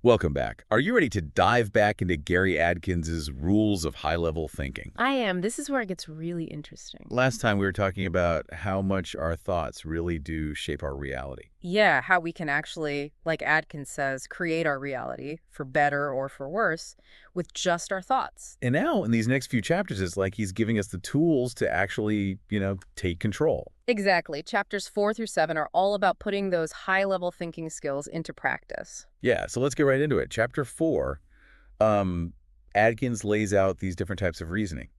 Welcome back. Are you ready to dive back into Gerry Adkins's rules of high-level thinking? I am. This is where it gets really interesting. Last time we were talking about how much our thoughts really do shape our reality. Yeah, how we can actually, like Adkins says, create our reality, for better or for worse, with just our thoughts. And now in these next few chapters, it's like he's giving us the tools to actually, take control. Exactly. Chapters 4 through 7 are all about putting those high-level thinking skills into practice. Yeah, so let's get right into it. Chapter 4, Adkins lays out these different types of reasoning.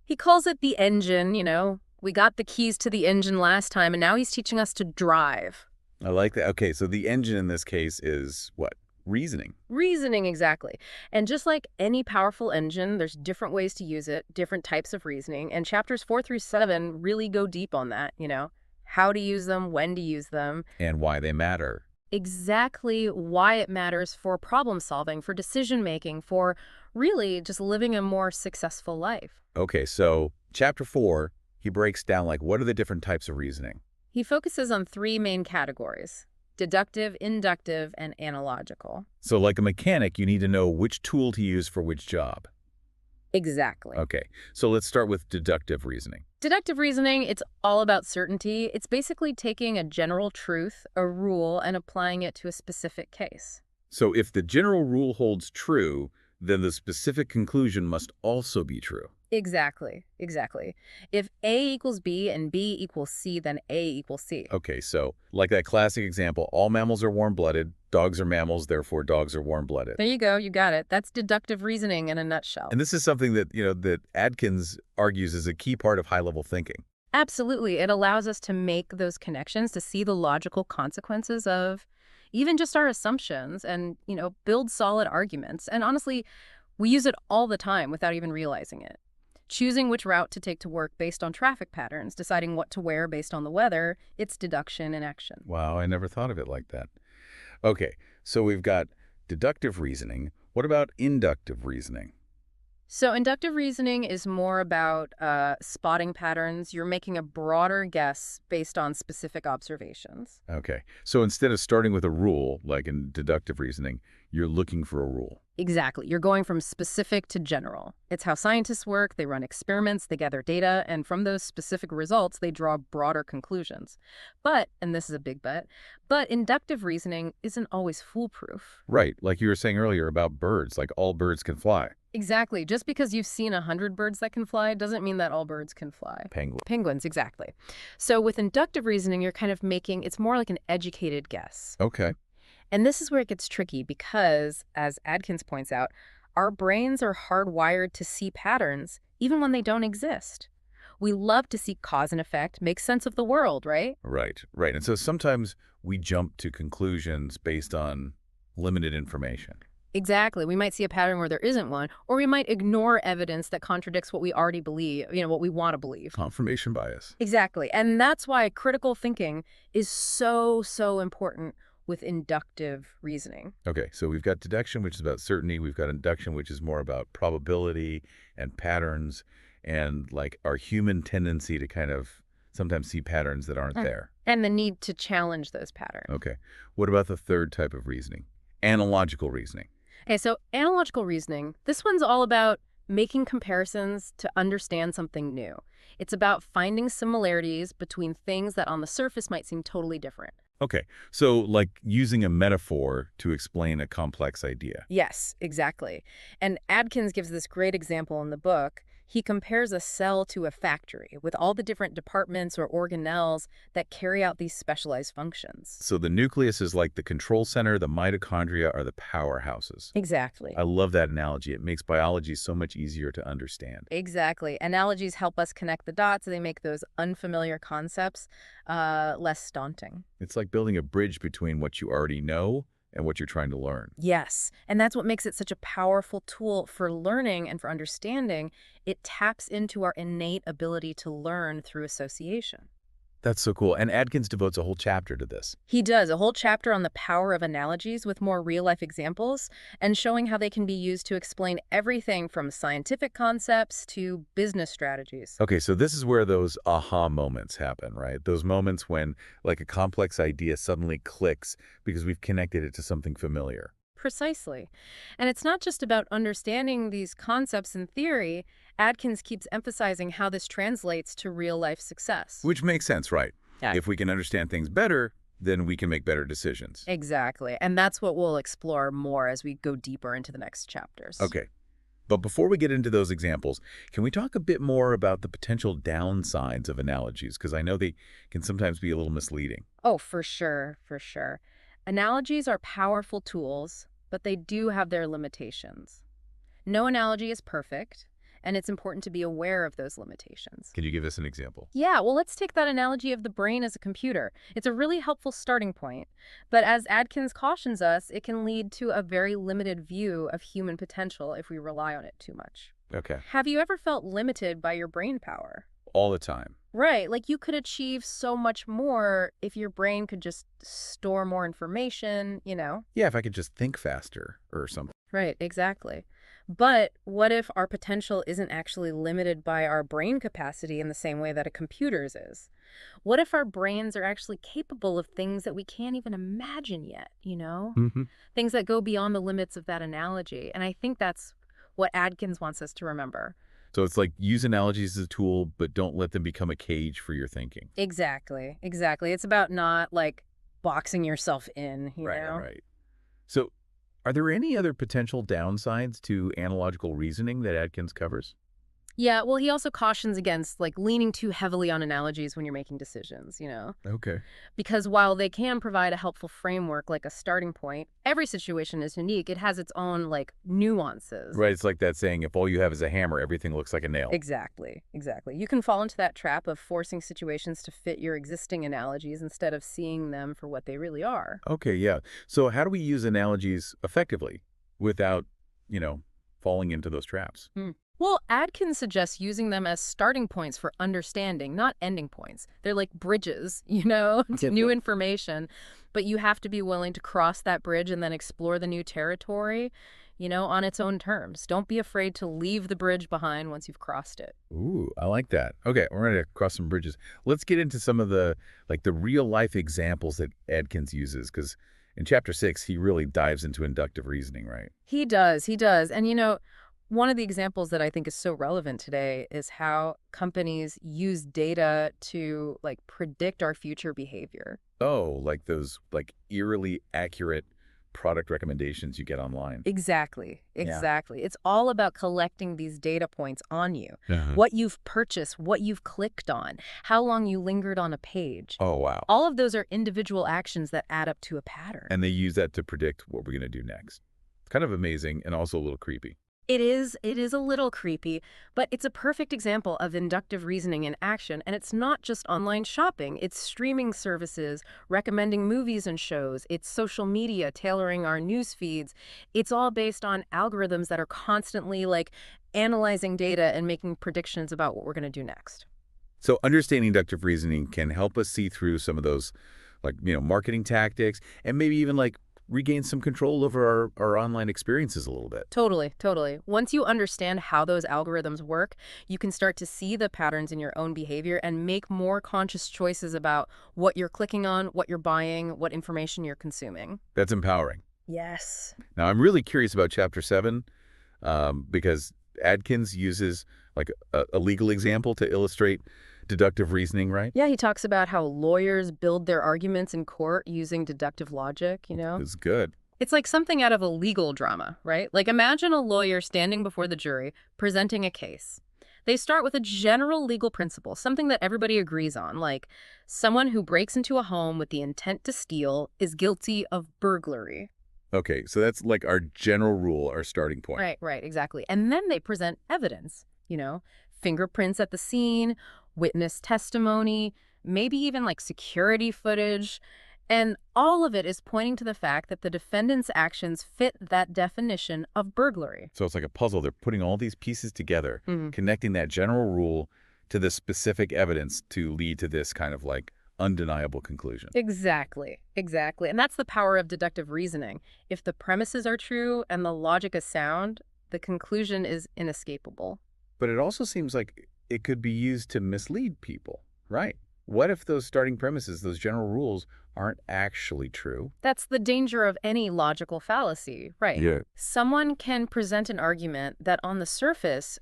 He calls it the engine. We got the keys to the engine last time, and now he's teaching us to drive. I like that. Okay, so the engine in this case is what? Reasoning. Reasoning, exactly. And just like any powerful engine, there's different ways to use it, different types of reasoning. And chapters 4 through 7 really go deep on that. How to use them, when to use them. And why they matter. Exactly why it matters for problem solving, for decision making, for really just living a more successful life. Okay, so chapter 4, he breaks down like what are the different types of reasoning? He focuses on 3 main categories: deductive, inductive, and analogical. So like a mechanic, you need to know which tool to use for which job. Exactly. Okay, so let's start with deductive reasoning. Deductive reasoning, it's all about certainty. It's basically taking a general truth, a rule, and applying it to a specific case. So if the general rule holds true, then the specific conclusion must also be true. Exactly. If A equals B and B equals C, then A equals C. Okay, so like that classic example, all mammals are warm-blooded, dogs are mammals, therefore dogs are warm-blooded. There you go, you got it. That's deductive reasoning in a nutshell. And this is something that, that Adkins argues is a key part of high-level thinking. Absolutely. It allows us to make those connections, to see the logical consequences of even just our assumptions and build solid arguments. And honestly, we use it all the time without even realizing it. Choosing which route to take to work based on traffic patterns, deciding what to wear based on the weather, it's deduction in action. Wow, I never thought of it like that. Okay, so we've got deductive reasoning. What about inductive reasoning? So inductive reasoning is more about spotting patterns. You're making a broader guess based on specific observations. Okay, so instead of starting with a rule, like in deductive reasoning, you're looking for a rule. Exactly. You're going from specific to general. It's how scientists work. They run experiments, they gather data, and from those specific results, they draw broader conclusions. But, and this is a big but inductive reasoning isn't always foolproof. Right, like you were saying earlier about birds, like all birds can fly. Exactly. Just because you've seen 100 birds that can fly doesn't mean that all birds can fly. Penguin. Penguins, exactly. So with inductive reasoning, you're kind of it's more like an educated guess. Okay. And this is where it gets tricky because, as Adkins points out, our brains are hardwired to see patterns even when they don't exist. We love to see cause and effect, make sense of the world, right? Right. And so sometimes we jump to conclusions based on limited information. Exactly. We might see a pattern where there isn't one, or we might ignore evidence that contradicts what we already believe, what we want to believe. Confirmation bias. Exactly. And that's why critical thinking is so important with inductive reasoning. Okay, so we've got deduction, which is about certainty. We've got induction, which is more about probability and patterns and like our human tendency to kind of sometimes see patterns that aren't there. And the need to challenge those patterns. Okay. What about the third type of reasoning? Analogical reasoning. Okay, so analogical reasoning, this one's all about making comparisons to understand something new. It's about finding similarities between things that on the surface might seem totally different. Okay, so like using a metaphor to explain a complex idea. Yes, exactly. And Adkins gives this great example in the book. He compares a cell to a factory with all the different departments or organelles that carry out these specialized functions. So the nucleus is like the control center, the mitochondria are the powerhouses. Exactly. I love that analogy. It makes biology so much easier to understand. Exactly. Analogies help us connect the dots. They make those unfamiliar concepts less daunting. It's like building a bridge between what you already know and what you're trying to learn. Yes, and that's what makes it such a powerful tool for learning and for understanding. It taps into our innate ability to learn through association. That's so cool. And Adkins devotes a whole chapter to this. He does a whole chapter on the power of analogies with more real-life examples and showing how they can be used to explain everything from scientific concepts to business strategies. Okay, so this is where those aha moments happen, right? Those moments when like a complex idea suddenly clicks because we've connected it to something familiar. Precisely. And it's not just about understanding these concepts in theory. Adkins keeps emphasizing how this translates to real-life success. Which makes sense, right? Yeah. If we can understand things better, then we can make better decisions. Exactly. And that's what we'll explore more as we go deeper into the next chapters. Okay. But before we get into those examples, can we talk a bit more about the potential downsides of analogies? Because I know they can sometimes be a little misleading. Oh, for sure, for sure. Analogies are powerful tools, but they do have their limitations. No analogy is perfect, and it's important to be aware of those limitations. Can you give us an example? Yeah, well, let's take that analogy of the brain as a computer. It's a really helpful starting point. But as Adkins cautions us, it can lead to a very limited view of human potential if we rely on it too much. Okay. Have you ever felt limited by your brain power? All the time. Right, like you could achieve so much more if your brain could just store more information. Yeah, if I could just think faster or something. Right, exactly. But what if our potential isn't actually limited by our brain capacity in the same way that a computer's is? What if our brains are actually capable of things that we can't even imagine yet? Mm-hmm. Things that go beyond the limits of that analogy. And I think that's what Adkins wants us to remember. So it's like use analogies as a tool, but don't let them become a cage for your thinking. Exactly, exactly. It's about not like boxing yourself in, you know? Right. So are there any other potential downsides to analogical reasoning that Adkins covers? Yeah, well, he also cautions against like leaning too heavily on analogies when you're making decisions. Okay. Because while they can provide a helpful framework, like a starting point, every situation is unique. It has its own like nuances. Right, it's like that saying, if all you have is a hammer, everything looks like a nail. Exactly, exactly. You can fall into that trap of forcing situations to fit your existing analogies instead of seeing them for what they really are. Okay, yeah. So how do we use analogies effectively without, falling into those traps? Well, Adkins suggests using them as starting points for understanding, not ending points. They're like bridges, to new information, but you have to be willing to cross that bridge and then explore the new territory, on its own terms. Don't be afraid to leave the bridge behind once you've crossed it. Ooh, I like that. Okay, we're ready to cross some bridges. Let's get into some of the real life examples that Adkins uses, because in chapter 6, he really dives into inductive reasoning, right? He does, he does. And one of the examples that I think is so relevant today is how companies use data to predict our future behavior. Oh, like those eerily accurate product recommendations you get online. Exactly. Yeah. Exactly. It's all about collecting these data points on you. Uh-huh. What you've purchased, what you've clicked on, how long you lingered on a page. Oh, wow. All of those are individual actions that add up to a pattern. And they use that to predict what we're going to do next. It's kind of amazing and also a little creepy. It is a little creepy, but it's a perfect example of inductive reasoning in action. And it's not just online shopping. It's streaming services, recommending movies and shows. It's social media, tailoring our news feeds. It's all based on algorithms that are constantly analyzing data and making predictions about what we're going to do next. So understanding inductive reasoning can help us see through some of those marketing tactics and maybe even regain some control over our online experiences a little bit. Totally, totally. Once you understand how those algorithms work, you can start to see the patterns in your own behavior and make more conscious choices about what you're clicking on, what you're buying, what information you're consuming. That's empowering. Yes. Now, I'm really curious about Chapter 7 because Adkins uses a legal example to illustrate deductive reasoning, right? Yeah, he talks about how lawyers build their arguments in court using deductive logic. It's good. It's like something out of a legal drama, right? Imagine a lawyer standing before the jury, presenting a case. They start with a general legal principle, something that everybody agrees on, like someone who breaks into a home with the intent to steal is guilty of burglary. Okay, so that's our general rule, our starting point. Right, exactly. And then they present evidence, fingerprints at the scene, witness testimony, maybe even security footage. And all of it is pointing to the fact that the defendant's actions fit that definition of burglary. So it's like a puzzle. They're putting all these pieces together, connecting that general rule to the specific evidence to lead to this kind of undeniable conclusion. Exactly. And that's the power of deductive reasoning. If the premises are true and the logic is sound, the conclusion is inescapable. But it also seems like it could be used to mislead people, right? what if those starting premises, those general rules, aren't actually true? That's the danger of any logical fallacy, right? Yeah. Someone can present an argument that on the surface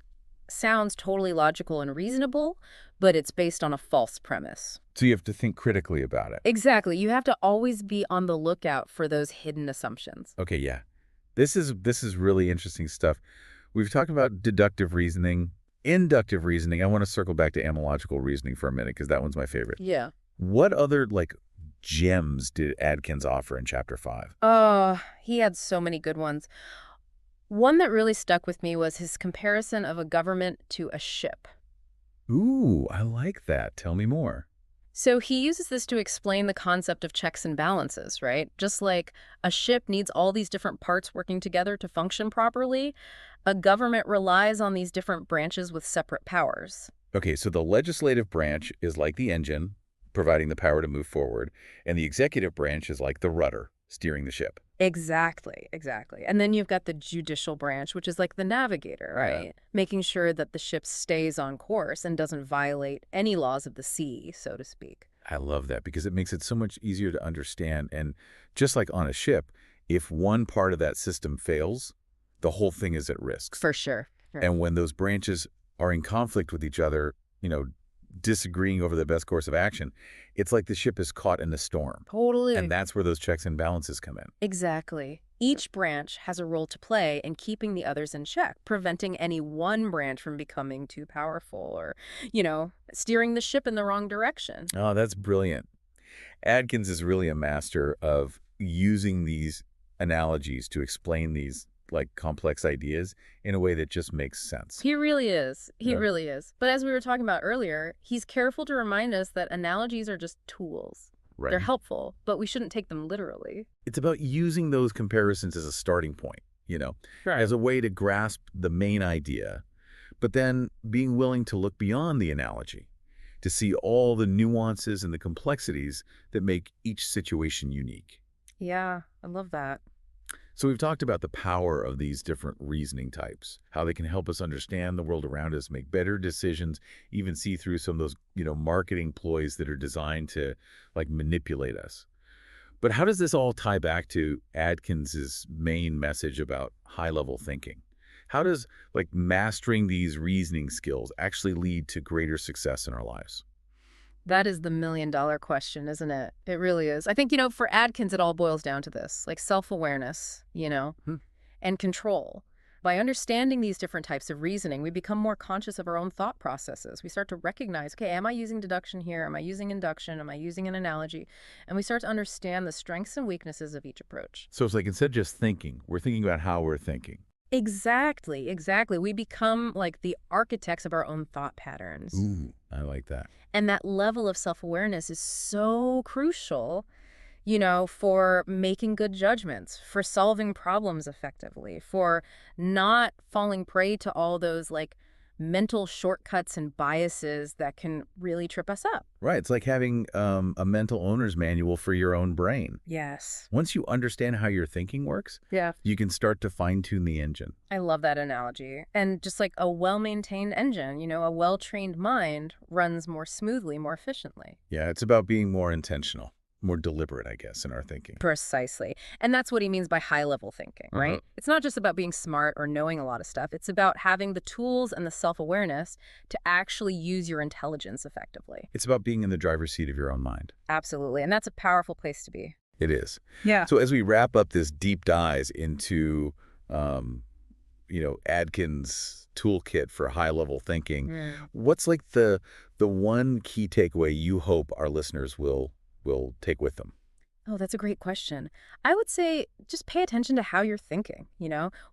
sounds totally logical and reasonable, but it's based on a false premise. So you have to think critically about it. Exactly. You have to always be on the lookout for those hidden assumptions. Okay, yeah. This is really interesting stuff. We've talked about deductive reasoning, inductive reasoning. I want to circle back to analogical reasoning for a minute because that one's my favorite. Yeah. What other gems did Adkins offer in chapter 5? Oh, he had so many good ones. One that really stuck with me was his comparison of a government to a ship. Ooh, I like that. Tell me more. So he uses this to explain the concept of checks and balances, right? Just like a ship needs all these different parts working together to function properly, a government relies on these different branches with separate powers. Okay, so the legislative branch is like the engine, providing the power to move forward, and the executive branch is like the rudder, steering the ship. Exactly, exactly. And then you've got the judicial branch, which is like the navigator, right? Making sure that the ship stays on course and doesn't violate any laws of the sea, so to speak. I love that because it makes it so much easier to understand. And just like on a ship, if one part of that system fails, the whole thing is at risk. For sure. Sure. And when those branches are in conflict with each other, disagreeing over the best course of action, it's like the ship is caught in a storm. Totally. And that's where those checks and balances come in. Exactly. Each branch has a role to play in keeping the others in check, preventing any one branch from becoming too powerful or, steering the ship in the wrong direction. Oh, that's brilliant. Adkins is really a master of using these analogies to explain these complex ideas in a way that just makes sense. He really is. He Yeah. really is. But as we were talking about earlier, he's careful to remind us that analogies are just tools. Right. They're helpful, but we shouldn't take them literally. It's about using those comparisons as a starting point, as a way to grasp the main idea, but then being willing to look beyond the analogy, to see all the nuances and the complexities that make each situation unique. Yeah, I love that. So we've talked about the power of these different reasoning types, how they can help us understand the world around us, make better decisions, even see through some of those, marketing ploys that are designed to manipulate us. But how does this all tie back to Adkins's main message about high-level thinking? How does mastering these reasoning skills actually lead to greater success in our lives? That is the million-dollar question, isn't it? It really is. I think, for Adkins, it all boils down to this, self-awareness, and control. By understanding these different types of reasoning, we become more conscious of our own thought processes. We start to recognize, okay, am I using deduction here? Am I using induction? Am I using an analogy? And we start to understand the strengths and weaknesses of each approach. So it's instead of just thinking, we're thinking about how we're thinking. Exactly, exactly. We become the architects of our own thought patterns. Ooh, I like that. And that level of self-awareness is so crucial, for making good judgments, for solving problems effectively, for not falling prey to all those mental shortcuts and biases that can really trip us up. Right. It's like having a mental owner's manual for your own brain. Yes. Once you understand how your thinking works, Yeah. you can start to fine-tune the engine. I love that analogy. And just like a well-maintained engine, a well-trained mind runs more smoothly, more efficiently. Yeah, it's about being more intentional, more deliberate, I guess, in our thinking. Precisely. And that's what he means by high-level thinking, right? It's not just about being smart or knowing a lot of stuff. It's about having the tools and the self-awareness to actually use your intelligence effectively. It's about being in the driver's seat of your own mind. Absolutely. And that's a powerful place to be. It is. Yeah. So as we wrap up this deep dive into, Adkins' toolkit for high-level thinking, what's the one key takeaway you hope our listeners will take with them? Oh, that's a great question. I would say just pay attention to how you're thinking,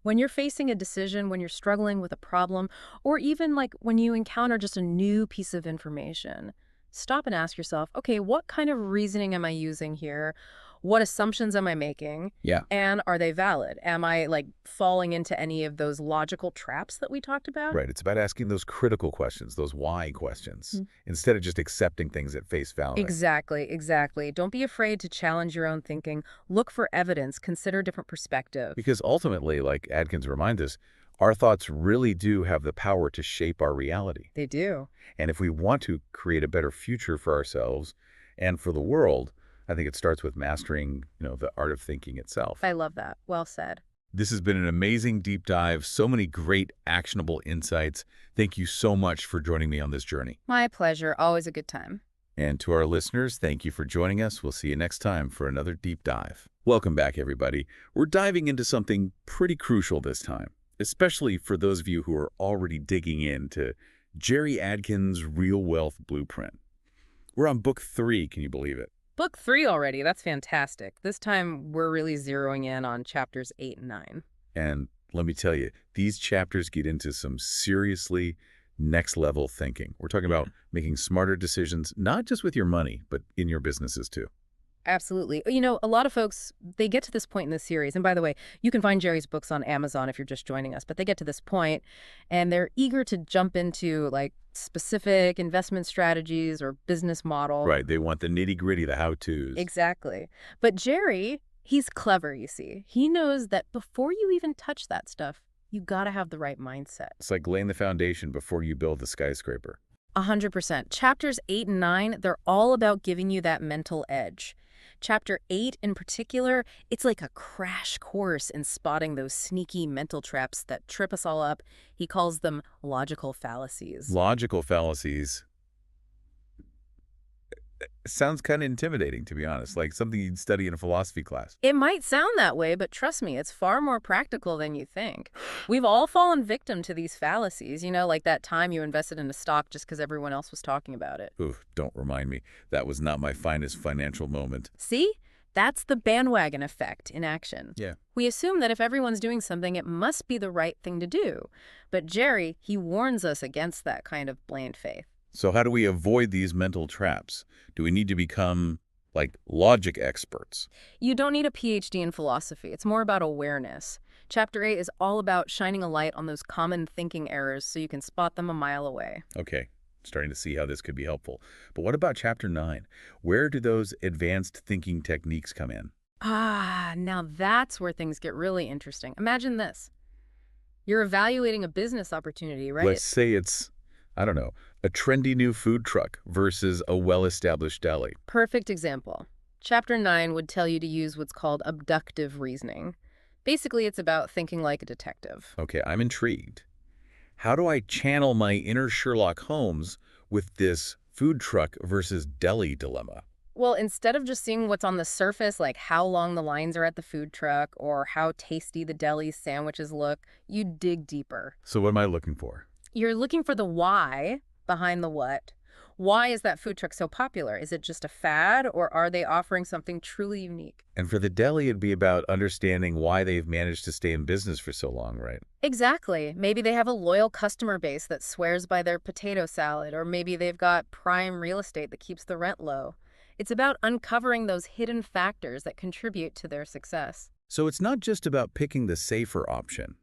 when you're facing a decision, when you're struggling with a problem, or even when you encounter just a new piece of information. Stop and ask yourself, okay, what kind of reasoning am I using here? What assumptions am I making? Yeah. And are they valid? Am I falling into any of those logical traps that we talked about? Right. It's about asking those critical questions, those why questions, instead of just accepting things at face value. Exactly, exactly. Don't be afraid to challenge your own thinking. Look for evidence. Consider different perspectives. Because ultimately, like Adkins reminds us, Our thoughts really do have the power to shape our reality. They do. And if we want to create a better future for ourselves and for the world, I think it starts with mastering, the art of thinking itself. I love that. Well said. This has been an amazing deep dive, so many great actionable insights. Thank you so much for joining me on this journey. My pleasure. Always a good time. And to our listeners, thank you for joining us. We'll see you next time for another deep dive. Welcome back, everybody. We're diving into something pretty crucial this time, especially for those of you who are already digging into Gerry Adkins' Real Wealth Blueprint. We're on book 3, can you believe it? Book 3 already. That's fantastic. This time we're really zeroing in on chapters 8 and 9. And let me tell you, these chapters get into some seriously next-level thinking. We're talking about making smarter decisions, not just with your money, but in your businesses too. Absolutely. A lot of folks, they get to this point in the series. And by the way, you can find Gerry's books on Amazon if you're just joining us. But they get to this point and they're eager to jump into like specific investment strategies or business model. Right. They want the nitty-gritty, the how-tos. Exactly. But Gerry, he's clever, you see. He knows that before you even touch that stuff, you got to have the right mindset. It's like laying the foundation before you build the skyscraper. 100%. Chapters 8 and 9, they're all about giving you that mental edge. Chapter 8 in particular, it's like a crash course in spotting those sneaky mental traps that trip us all up. He calls them logical fallacies. Logical fallacies. Sounds kind of intimidating, to be honest, like something you'd study in a philosophy class. It might sound that way, but trust me, it's far more practical than you think. We've all fallen victim to these fallacies, like that time you invested in a stock just because everyone else was talking about it. Ooh, don't remind me. That was not my finest financial moment. See? That's the bandwagon effect in action. Yeah. We assume that if everyone's doing something, it must be the right thing to do. But Gerry, he warns us against that kind of blind faith. So how do we avoid these mental traps? Do we need to become, like, logic experts? You don't need a PhD in philosophy. It's more about awareness. Chapter 8 is all about shining a light on those common thinking errors so you can spot them a mile away. Okay, starting to see how this could be helpful. But what about Chapter 9? Where do those advanced thinking techniques come in? Now that's where things get really interesting. Imagine this. You're evaluating a business opportunity, right? Let's say it's, I don't know, a trendy new food truck versus a well-established deli. Perfect example. Chapter 9 would tell you to use what's called abductive reasoning. Basically, it's about thinking like a detective. Okay, I'm intrigued. How do I channel my inner Sherlock Holmes with this food truck versus deli dilemma? Well, instead of just seeing what's on the surface, like how long the lines are at the food truck or how tasty the deli sandwiches look, you dig deeper. So what am I looking for? You're looking for the why behind the what. Why is that food truck so popular? Is it just a fad, or are they offering something truly unique? And for the deli, it'd be about understanding why they've managed to stay in business for so long, right? Exactly. Maybe they have a loyal customer base that swears by their potato salad, or maybe they've got prime real estate that keeps the rent low. It's about uncovering those hidden factors that contribute to their success. So it's not just about picking the safer option,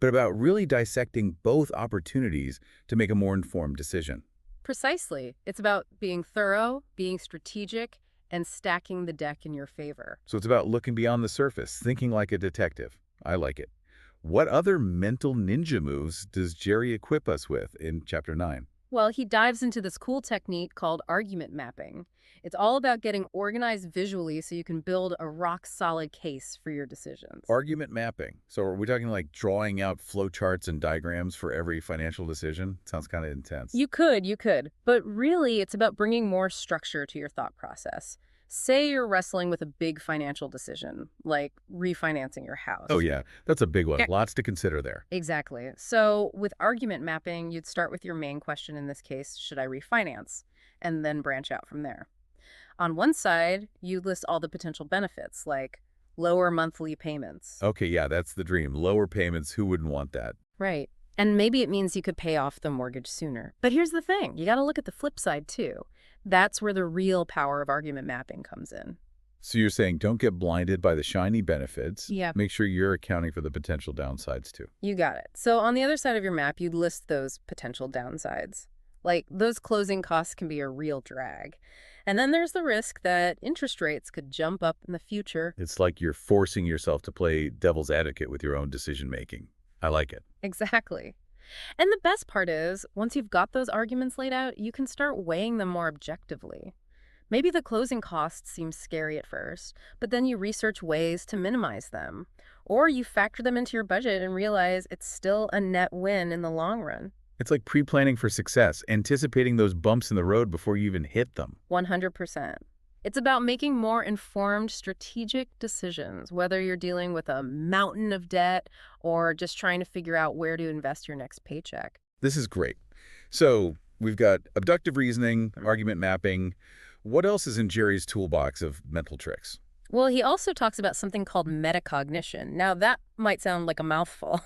but about really dissecting both opportunities to make a more informed decision. Precisely. It's about being thorough, being strategic, and stacking the deck in your favor. So it's about looking beyond the surface, thinking like a detective. I like it. What other mental ninja moves does Gerry equip us with in Chapter 9? Well, he dives into this cool technique called argument mapping. It's all about getting organized visually so you can build a rock-solid case for your decisions. Argument mapping. So are we talking like drawing out flowcharts and diagrams for every financial decision? Sounds kind of intense. You could. But really, it's about bringing more structure to your thought process. Say you're wrestling with a big financial decision, like refinancing your house. Oh, yeah. That's a big one. Yeah. Lots to consider there. Exactly. So with argument mapping, you'd start with your main question in this case, should I refinance? And then branch out from there. On one side, you list all the potential benefits, like lower monthly payments. Okay, yeah, that's the dream. Lower payments, who wouldn't want that? Right. And maybe it means you could pay off the mortgage sooner. But here's the thing. You got to look at the flip side, too. That's where the real power of argument mapping comes in. So you're saying don't get blinded by the shiny benefits. Yeah. Make sure you're accounting for the potential downsides, too. You got it. So on the other side of your map, you'd list those potential downsides. Like, those closing costs can be a real drag. And then there's the risk that interest rates could jump up in the future. It's like you're forcing yourself to play devil's advocate with your own decision-making. I like it. Exactly. And the best part is, once you've got those arguments laid out, you can start weighing them more objectively. Maybe the closing costs seem scary at first, but then you research ways to minimize them. Or you factor them into your budget and realize it's still a net win in the long run. It's like pre-planning for success, anticipating those bumps in the road before you even hit them. 100%. It's about making more informed, strategic decisions, whether you're dealing with a mountain of debt or just trying to figure out where to invest your next paycheck. This is great. So we've got abductive reasoning, argument mapping. What else is in Gerry's toolbox of mental tricks? Well, he also talks about something called metacognition. Now, that might sound like a mouthful.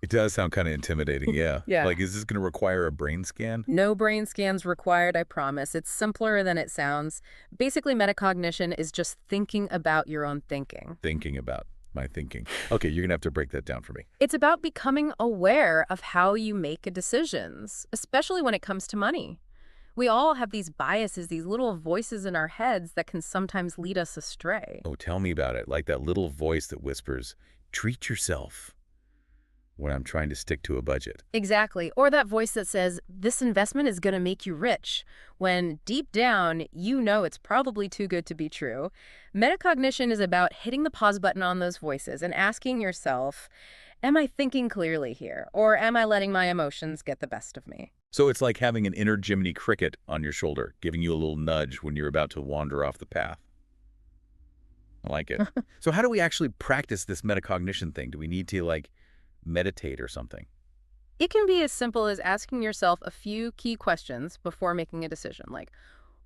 It does sound kind of intimidating, yeah. Yeah. Like, is this going to require a brain scan? No brain scans required, I promise. It's simpler than it sounds. Basically, metacognition is just thinking about your own thinking. Thinking about my thinking. Okay, you're going to have to break that down for me. It's about becoming aware of how you make decisions, especially when it comes to money. We all have these biases, these little voices in our heads that can sometimes lead us astray. Oh, tell me about it. Like that little voice that whispers, treat yourself, when I'm trying to stick to a budget. Exactly. Or that voice that says, this investment is going to make you rich, when deep down, you know it's probably too good to be true. Metacognition is about hitting the pause button on those voices and asking yourself, am I thinking clearly here? Or am I letting my emotions get the best of me? So it's like having an inner Jiminy Cricket on your shoulder, giving you a little nudge when you're about to wander off the path. I like it. So how do we actually practice this metacognition thing? Do we need to, like, meditate or something? It can be as simple as asking yourself a few key questions before making a decision, like,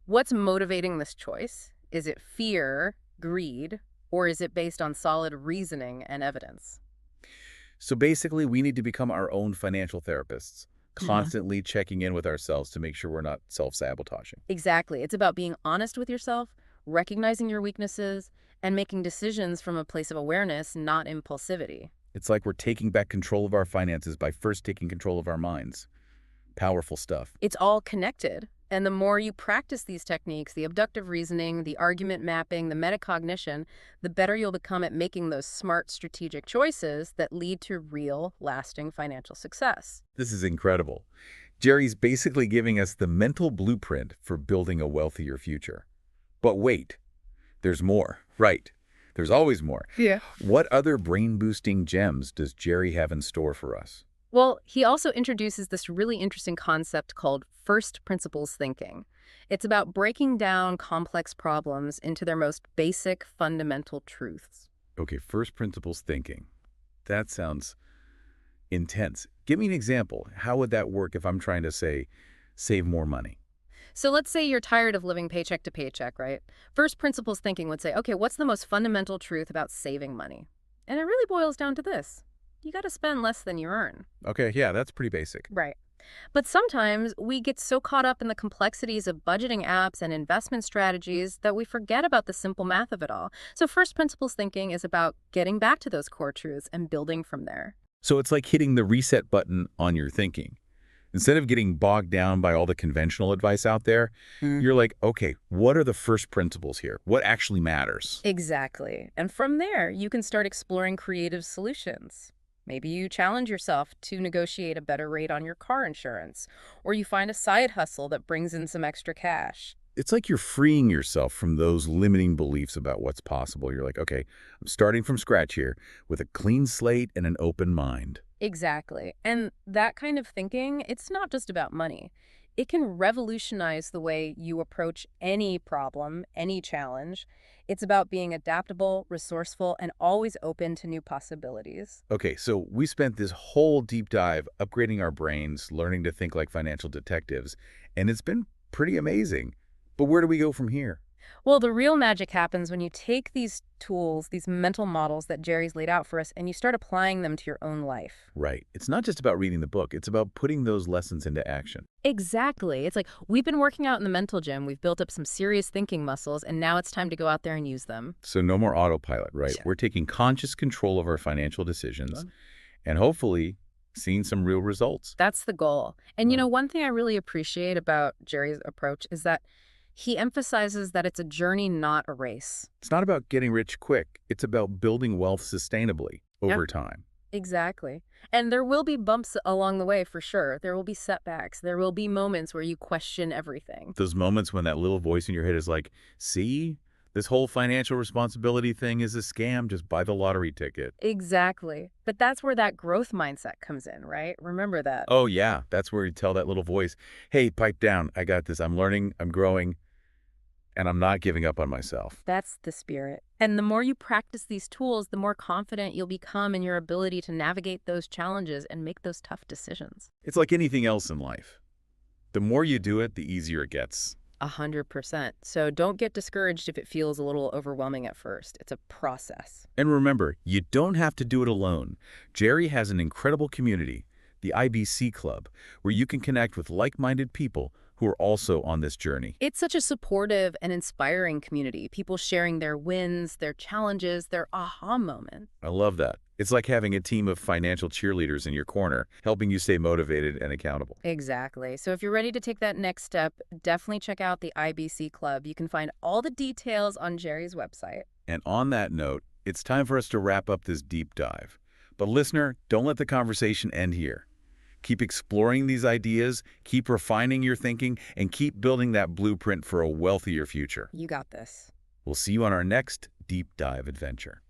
what's motivating this choice? Is it fear, greed, or is it based on solid reasoning and evidence? So basically, we need to become our own financial therapists, constantly checking in with ourselves to make sure we're not self-sabotaging. Exactly. It's about being honest with yourself, recognizing your weaknesses, and making decisions from a place of awareness, not impulsivity. It's like we're taking back control of our finances by first taking control of our minds. Powerful stuff. It's all connected. And the more you practice these techniques, the abductive reasoning, the argument mapping, the metacognition, the better you'll become at making those smart strategic choices that lead to real, lasting financial success. This is incredible. Gerry's basically giving us the mental blueprint for building a wealthier future. But wait, there's more. Right. There's always more. Yeah. What other brain-boosting gems does Gerry have in store for us? Well, he also introduces this really interesting concept called first principles thinking. It's about breaking down complex problems into their most basic, fundamental truths. Okay, first principles thinking. That sounds intense. Give me an example. How would that work if I'm trying to, say, save more money? So let's say you're tired of living paycheck to paycheck, right? First principles thinking would say, okay, what's the most fundamental truth about saving money? And it really boils down to this. You got to spend less than you earn. Okay, yeah, that's pretty basic. Right. But sometimes we get so caught up in the complexities of budgeting apps and investment strategies that we forget about the simple math of it all. So first principles thinking is about getting back to those core truths and building from there. So it's like hitting the reset button on your thinking. Instead of getting bogged down by all the conventional advice out there, you're like, okay, what are the first principles here? What actually matters? Exactly. And from there, you can start exploring creative solutions. Maybe you challenge yourself to negotiate a better rate on your car insurance, or you find a side hustle that brings in some extra cash. It's like you're freeing yourself from those limiting beliefs about what's possible. You're like, okay, I'm starting from scratch here with a clean slate and an open mind. Exactly. And that kind of thinking, it's not just about money. It can revolutionize the way you approach any problem, any challenge. It's about being adaptable, resourceful, and always open to new possibilities. Okay, so we spent this whole deep dive upgrading our brains, learning to think like financial detectives, and it's been pretty amazing. But where do we go from here? Well, the real magic happens when you take these tools, these mental models that Gerry's laid out for us, and you start applying them to your own life. Right. It's not just about reading the book. It's about putting those lessons into action. Exactly. It's like we've been working out in the mental gym, we've built up some serious thinking muscles, and now it's time to go out there and use them. So no more autopilot, right? Yeah. We're taking conscious control of our financial decisions and hopefully seeing some real results. That's the goal. And you know, one thing I really appreciate about Gerry's approach is that he emphasizes that it's a journey, not a race. It's not about getting rich quick. It's about building wealth sustainably over time. Exactly. And there will be bumps along the way for sure. There will be setbacks. There will be moments where you question everything. Those moments when that little voice in your head is like, see, this whole financial responsibility thing is a scam, just buy the lottery ticket. Exactly. But that's where that growth mindset comes in, right? Remember that. Oh, yeah, that's where you tell that little voice, hey, pipe down, I got this, I'm learning, I'm growing, and I'm not giving up on myself. That's the spirit. And the more you practice these tools, the more confident you'll become in your ability to navigate those challenges and make those tough decisions. It's like anything else in life. The more you do it, the easier it gets. 100%. So don't get discouraged if it feels a little overwhelming at first. It's a process. And remember, you don't have to do it alone. Gerry has an incredible community, the IBC Club, where you can connect with like-minded people who are also on this journey. It's such a supportive and inspiring community, people sharing their wins, their challenges, their aha moments. I love that. It's like having a team of financial cheerleaders in your corner, helping you stay motivated and accountable. Exactly. So if you're ready to take that next step, definitely check out the IBC Club. You can find all the details on Gerry's website. And on that note, it's time for us to wrap up this deep dive. But listener, don't let the conversation end here. Keep exploring these ideas, keep refining your thinking, and keep building that blueprint for a wealthier future. You got this. We'll see you on our next deep dive adventure.